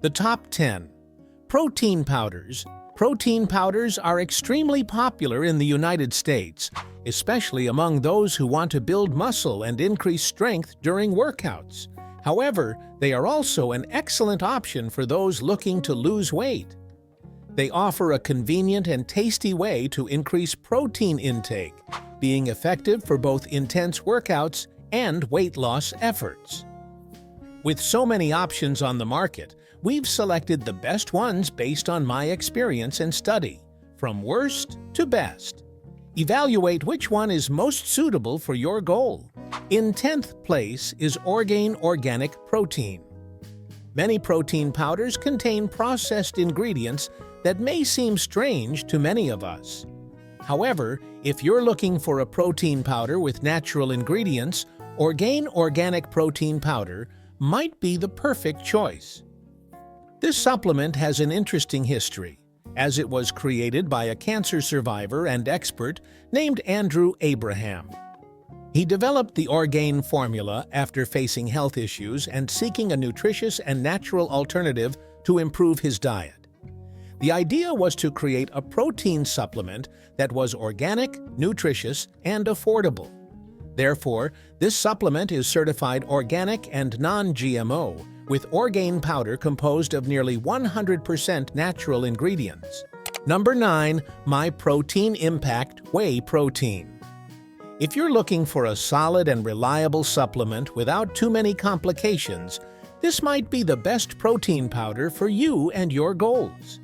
The top 10. Protein powders. Protein powders are extremely popular in the United States, especially among those who want to build muscle and increase strength during workouts. However, they are also an excellent option for those looking to lose weight. They offer a convenient and tasty way to increase protein intake, being effective for both intense workouts and weight loss efforts. With so many options on the market, we've selected the best ones based on my experience and study, from worst to best. Evaluate which one is most suitable for your goal. In 10th place is Orgain Organic Protein. Many protein powders contain processed ingredients that may seem strange to many of us. However, if you're looking for a protein powder with natural ingredients, Orgain Organic Protein Powder might be the perfect choice. This supplement has an interesting history, as it was created by a cancer survivor and expert named Andrew Abraham. He developed the Orgain formula after facing health issues and seeking a nutritious and natural alternative to improve his diet. The idea was to create a protein supplement that was organic, nutritious, and affordable. Therefore, this supplement is certified organic and non-GMO, with Orgain powder composed of nearly 100% natural ingredients. Number 9. My Protein Impact Whey Protein. If you're looking for a solid and reliable supplement without too many complications, this might be the best protein powder for you and your goals.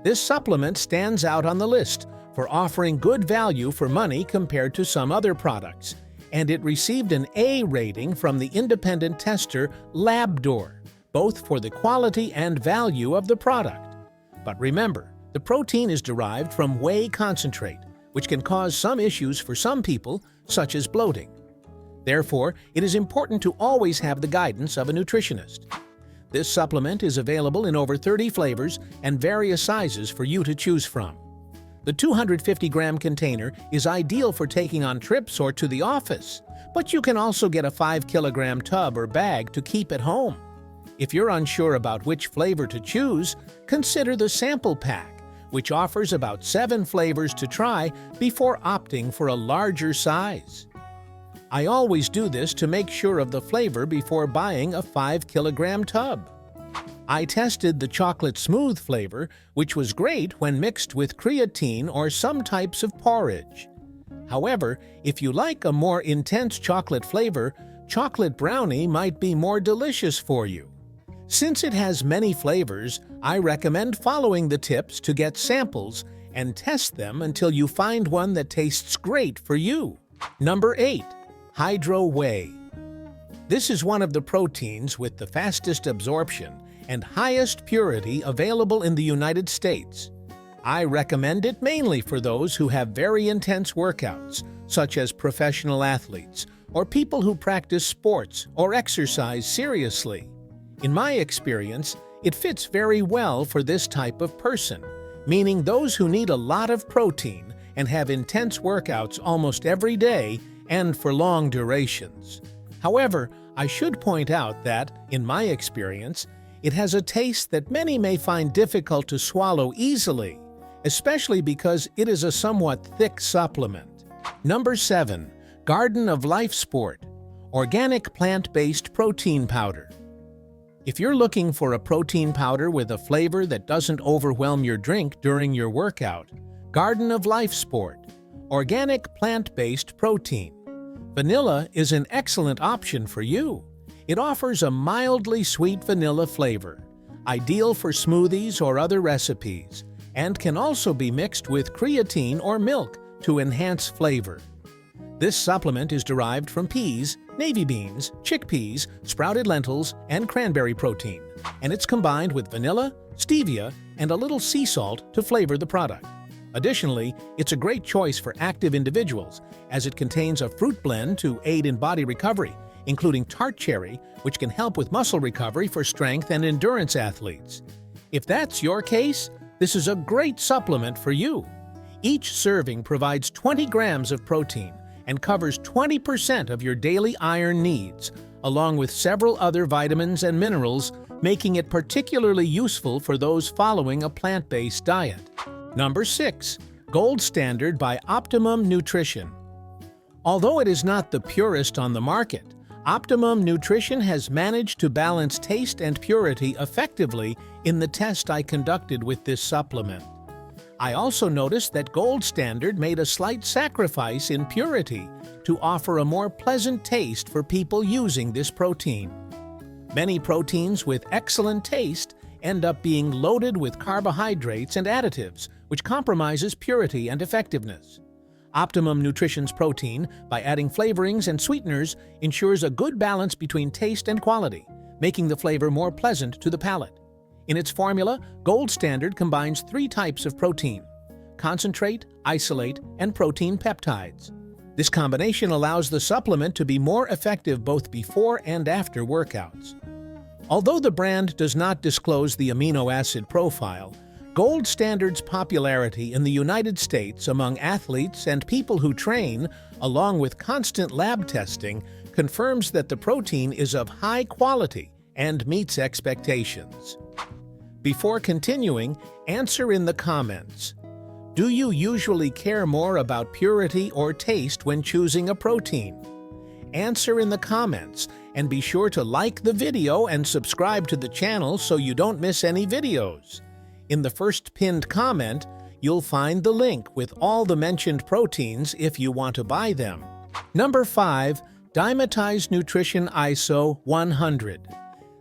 This supplement stands out on the list for offering good value for money compared to some other products, and it received an A rating from the independent tester Labdoor, both for the quality and value of the product. But remember, the protein is derived from whey concentrate, which can cause some issues for some people, such as bloating. Therefore, it is important to always have the guidance of a nutritionist. This supplement is available in over 30 flavors and various sizes for you to choose from. The 250-gram container is ideal for taking on trips or to the office, but you can also get a 5-kilogram tub or bag to keep at home. If you're unsure about which flavor to choose, consider the sample pack, which offers about 7 flavors to try before opting for a larger size. I always do this to make sure of the flavor before buying a 5-kilogram tub. I tested the chocolate smooth flavor, which was great when mixed with creatine or some types of porridge. However, if you like a more intense chocolate flavor, chocolate brownie might be more delicious for you. Since it has many flavors, I recommend following the tips to get samples and test them until you find one that tastes great for you. Number 8. Hydro Whey. This is one of the proteins with the fastest absorption and highest purity available in the United States. I recommend it mainly for those who have very intense workouts, such as professional athletes or people who practice sports or exercise seriously. In my experience, it fits very well for this type of person, meaning those who need a lot of protein and have intense workouts almost every day and for long durations. However, I should point out that, in my experience, it has a taste that many may find difficult to swallow easily, especially because it is a somewhat thick supplement. Number 7. Garden of Life Sport Organic Plant-Based Protein Powder. If you're looking for a protein powder with a flavor that doesn't overwhelm your drink during your workout, Garden of Life Sport Organic Plant-Based Protein. Vanilla is an excellent option for you. It offers a mildly sweet vanilla flavor, ideal for smoothies or other recipes, and can also be mixed with creatine or milk to enhance flavor. This supplement is derived from peas, navy beans, chickpeas, sprouted lentils, and cranberry protein, and it's combined with vanilla, stevia, and a little sea salt to flavor the product. Additionally, it's a great choice for active individuals, as it contains a fruit blend to aid in body recovery, including tart cherry, which can help with muscle recovery for strength and endurance athletes. If that's your case, this is a great supplement for you. Each serving provides 20 grams of protein and covers 20% of your daily iron needs, along with several other vitamins and minerals making it particularly useful for those following a plant-based diet. Number 6. Gold Standard by Optimum Nutrition. Although it is not the purest on the market, Optimum Nutrition has managed to balance taste and purity effectively in the test I conducted with this supplement. I also noticed that Gold Standard made a slight sacrifice in purity to offer a more pleasant taste for people using this protein. Many proteins with excellent taste end up being loaded with carbohydrates and additives, which compromises purity and effectiveness. Optimum Nutrition's protein, by adding flavorings and sweeteners, ensures a good balance between taste and quality, making the flavor more pleasant to the palate. In its formula, Gold Standard combines 3 types of protein: concentrate, isolate, and protein peptides. This combination allows the supplement to be more effective both before and after workouts. Although the brand does not disclose the amino acid profile, Gold Standard's popularity in the United States among athletes and people who train, along with constant lab testing, confirms that the protein is of high quality and meets expectations. Before continuing, answer in the comments. Do you usually care more about purity or taste when choosing a protein? Answer in the comments, and be sure to like the video and subscribe to the channel so you don't miss any videos. In the first pinned comment, you'll find the link with all the mentioned proteins if you want to buy them. Number 5. Dymatize Nutrition ISO 100.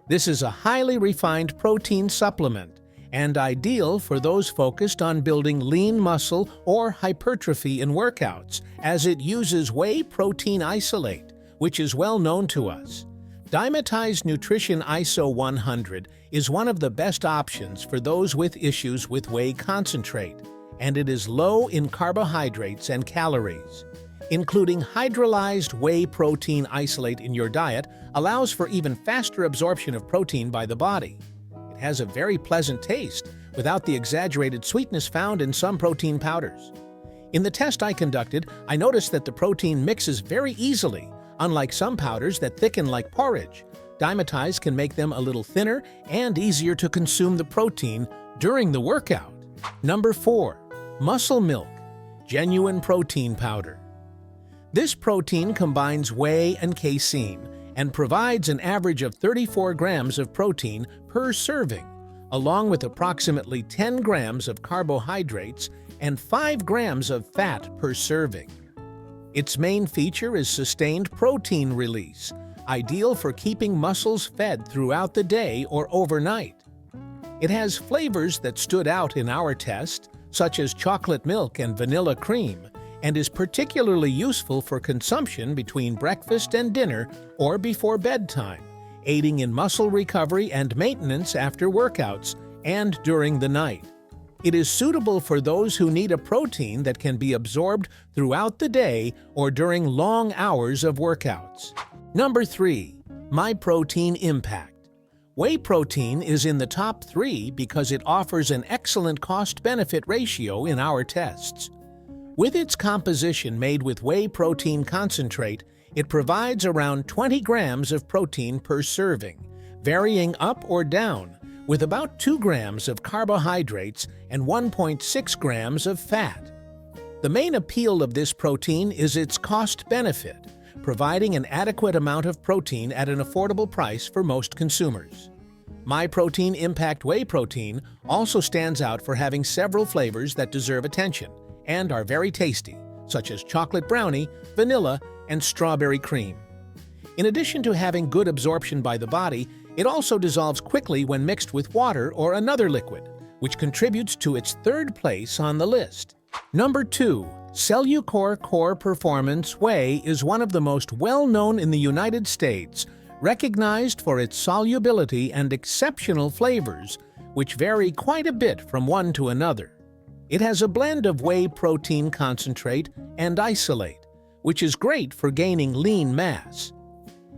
This is a highly refined protein supplement and ideal for those focused on building lean muscle or hypertrophy in workouts, as it uses whey protein isolate, which is well known to us. Dymatize Nutrition ISO 100 is one of the best options for those with issues with whey concentrate, and it is low in carbohydrates and calories. Including hydrolyzed whey protein isolate in your diet allows for even faster absorption of protein by the body. It has a very pleasant taste without the exaggerated sweetness found in some protein powders. In the test I conducted, I noticed that the protein mixes very easily, unlike some powders that thicken like porridge. Dymatize can make them a little thinner and easier to consume the protein during the workout. Number 4. Muscle Milk Genuine Protein Powder. This protein combines whey and casein and provides an average of 34 grams of protein per serving, along with approximately 10 grams of carbohydrates and 5 grams of fat per serving. Its main feature is sustained protein release, ideal for keeping muscles fed throughout the day or overnight. It has flavors that stood out in our test, such as chocolate milk and vanilla cream, and is particularly useful for consumption between breakfast and dinner or before bedtime, aiding in muscle recovery and maintenance after workouts and during the night. It is suitable for those who need a protein that can be absorbed throughout the day or during long hours of workouts. Number 3. MyProtein Impact. Whey protein is in the top 3 because it offers an excellent cost-benefit ratio in our tests. With its composition made with whey protein concentrate, it provides around 20 grams of protein per serving, varying up or down, with about 2 grams of carbohydrates and 1.6 grams of fat. The main appeal of this protein is its cost benefit, providing an adequate amount of protein at an affordable price for most consumers. MyProtein Impact Whey Protein also stands out for having several flavors that deserve attention and are very tasty, such as chocolate brownie, vanilla, and strawberry cream. In addition to having good absorption by the body, it also dissolves quickly when mixed with water or another liquid, which contributes to its 3rd place on the list. Number 2. Cellucor Core Performance Whey is one of the most well-known in the United States, recognized for its solubility and exceptional flavors, which vary quite a bit from one to another. It has a blend of whey protein concentrate and isolate, which is great for gaining lean mass.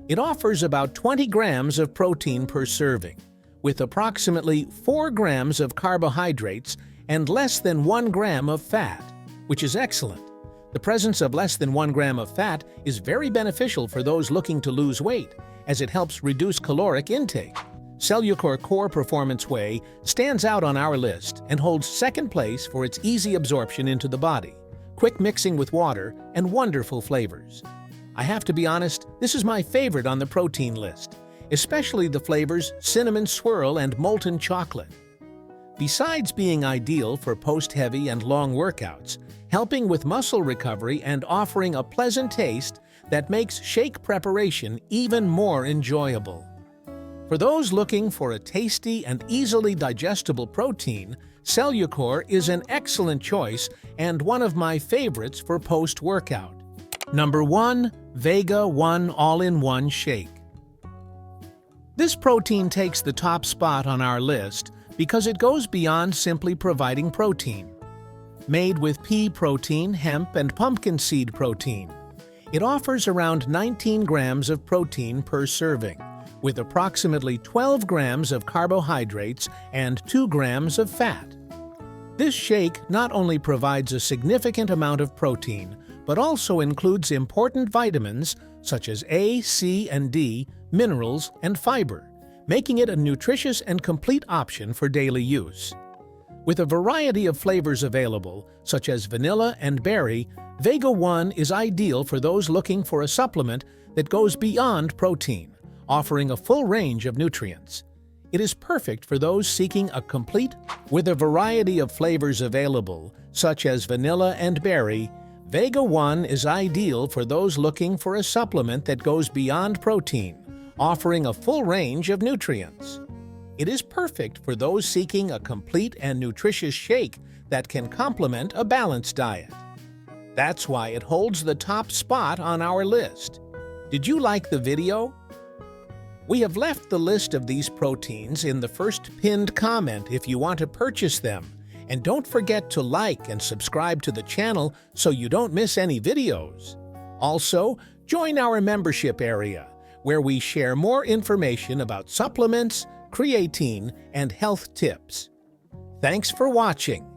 It offers about 20 grams of protein per serving, with approximately 4 grams of carbohydrates and less than 1 gram of fat, which is excellent. The presence of less than 1 gram of fat is very beneficial for those looking to lose weight, as it helps reduce caloric intake. Cellucor Core Performance Whey stands out on our list and holds second place for its easy absorption into the body, quick mixing with water, and wonderful flavors. I have to be honest, this is my favorite on the protein list, especially the flavors cinnamon swirl and molten chocolate. Besides being ideal for post-heavy and long workouts, helping with muscle recovery and offering a pleasant taste that makes shake preparation even more enjoyable. For those looking for a tasty and easily digestible protein, Cellucor is an excellent choice and one of my favorites for post-workout. Number 1. Vega 1 All-in-One Shake. This protein takes the top spot on our list because it goes beyond simply providing protein. Made with pea protein, hemp, and pumpkin seed protein, it offers around 19 grams of protein per serving, with approximately 12 grams of carbohydrates and 2 grams of fat. This shake not only provides a significant amount of protein, but also includes important vitamins such as A, C, and D, minerals, and fiber, making it a nutritious and complete option for daily use. With a variety of flavors available, such as vanilla and berry, Vega 1 is ideal for those looking for a supplement that goes beyond protein, offering a full range of nutrients. It is perfect for those seeking a complete. With a variety of flavors available, such as vanilla and berry, Vega 1 is ideal for those looking for a supplement that goes beyond protein, offering a full range of nutrients. It is perfect for those seeking a complete and nutritious shake that can complement a balanced diet. That's why it holds the top spot on our list. Did you like the video? We have left the list of these proteins in the first pinned comment if you want to purchase them. And don't forget to like and subscribe to the channel so you don't miss any videos. Also, join our membership area, where we share more information about supplements, creatine, and health tips. Thanks for watching.